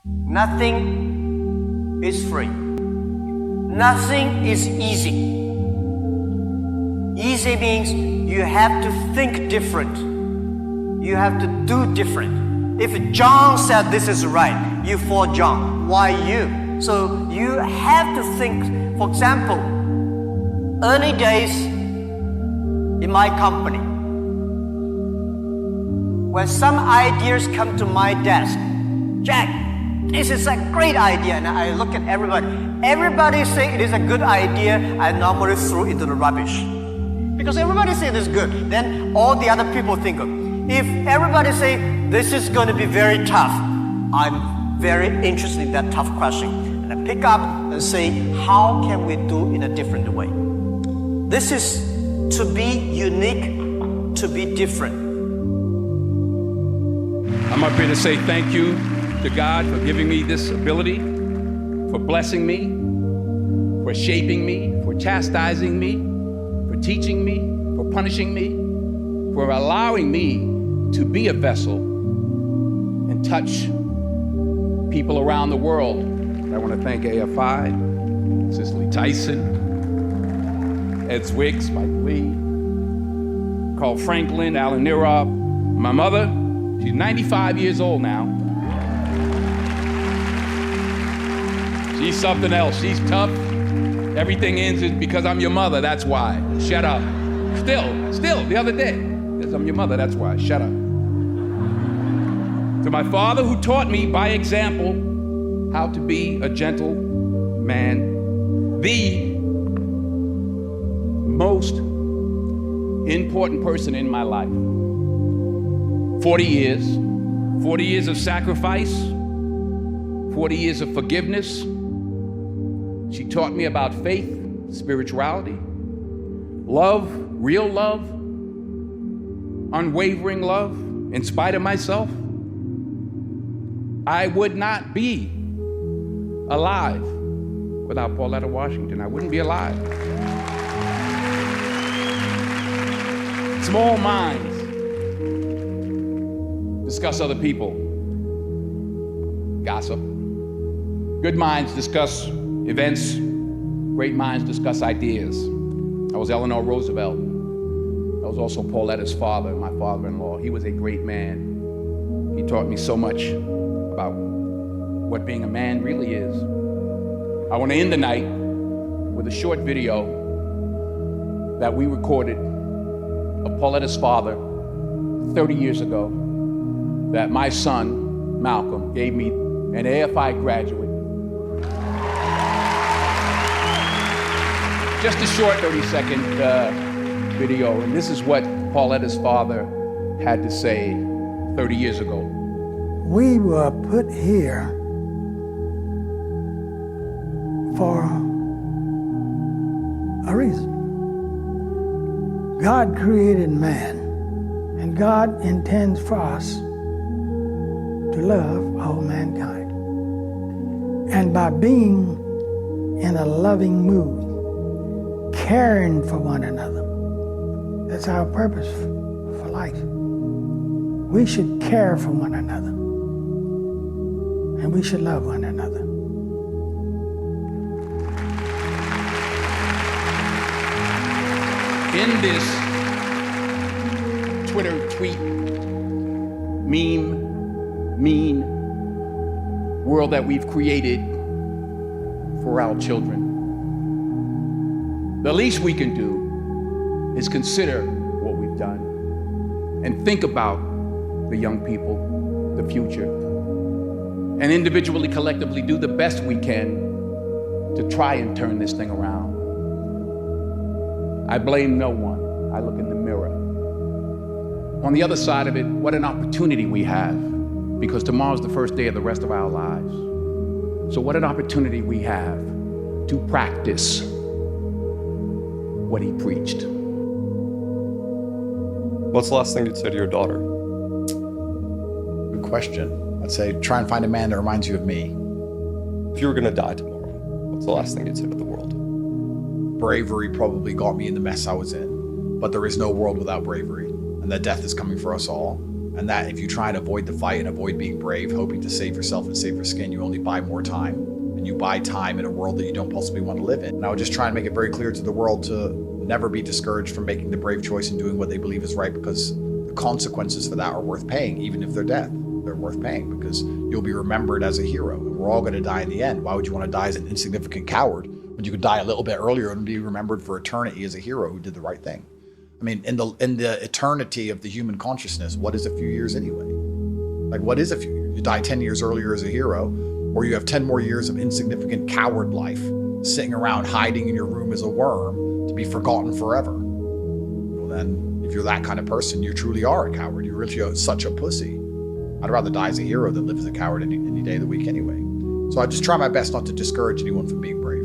Nothing is free. Nothing is easy. Easy means you have to think different. You have to do different. If John said this is right, you follow John. Why you? So you have to think. For example, early days in my company, when some ideas come to my desk, Jack, this is a great idea, and I look at everybody. Everybody say it is a good idea. I normally throw it into the rubbish because everybody say it is good. Then all the other people think of. If everybody say this is going to be very tough, I'm very interested in that tough question, and I pick up and say, how can we do in a different way? This is to be unique, to be different. I'm up here to say thank you to God for giving me this ability, for blessing me, for shaping me, for chastising me, for teaching me, for punishing me, for allowing me to be a vessel and touch people around the world. I want to thank AFI, Cicely Tyson, Ed Zwick, Spike Lee, Carl Franklin, Alan Nirov, my mother. She's 95 years old now. She's something else. She's tough. Everything ends because I'm your mother, that's why. Shut up. Still, the other day, because I'm your mother, that's why. Shut up. To my father, who taught me by example how to be a gentle man, the most important person in my life. 40 years of sacrifice, 40 years of forgiveness. She taught me about faith, spirituality, love, real love, unwavering love, in spite of myself. I would not be alive without Pauletta Washington. I wouldn't be alive. Small minds discuss other people, gossip. Good minds discuss events. Great minds discuss ideas. I was Eleanor Roosevelt. I was also Pauletta's father, my father-in-law. He was a great man. He taught me so much about what being a man really is. I want to end the night with a short video that we recorded of Pauletta's father 30 years ago, that my son, Malcolm, gave me, an AFI graduate. Just a short 30-second video, and this is what Pauletta's father had to say 30 years ago. We were put here for a reason. God created man, and God intends for us to love all mankind. And by being in a loving mood, caring for one another, that's our purpose for life. We should care for one another, and we should love one another. In this Twitter tweet, mean world that we've created for our children, the least we can do is consider what we've done and think about the young people, the future, and individually, collectively do the best we can to try and turn this thing around. I blame no one. I look in the mirror. On the other side of it, what an opportunity we have, because tomorrow's the first day of the rest of our lives. So what an opportunity we have to practice what he preached. What's the last thing you'd say to your daughter? Good question. I'd say try and find a man that reminds you of me. If you were gonna die tomorrow, what's the last thing you'd say to the world? Bravery probably got me in the mess I was in, but there is no world without bravery, and that death is coming for us all, And that if you try and avoid the fight and avoid being brave, hoping to save yourself and save your skin, you only buy more time. And you buy time in a world that you don't possibly want to live in. And I would just try and make it very clear to the world to never be discouraged from making the brave choice and doing what they believe is right, because the consequences for that are worth paying. Even if they're death, they're worth paying, because you'll be remembered as a hero. And we're all going to die in the end. Why would you want to die as an insignificant coward when you could die a little bit earlier and be remembered for eternity as a hero who did the right thing? I mean, in the eternity of the human consciousness, what is a few years anyway? Like, what is a few years? You die 10 years earlier as a hero, or you have 10 more years of insignificant coward life, sitting around hiding in your room as a worm to be forgotten forever. Well, then, if you're that kind of person, you truly are a coward. You're really such a pussy. I'd rather die as a hero than live as a coward any day of the week anyway. So I just try my best not to discourage anyone from being brave.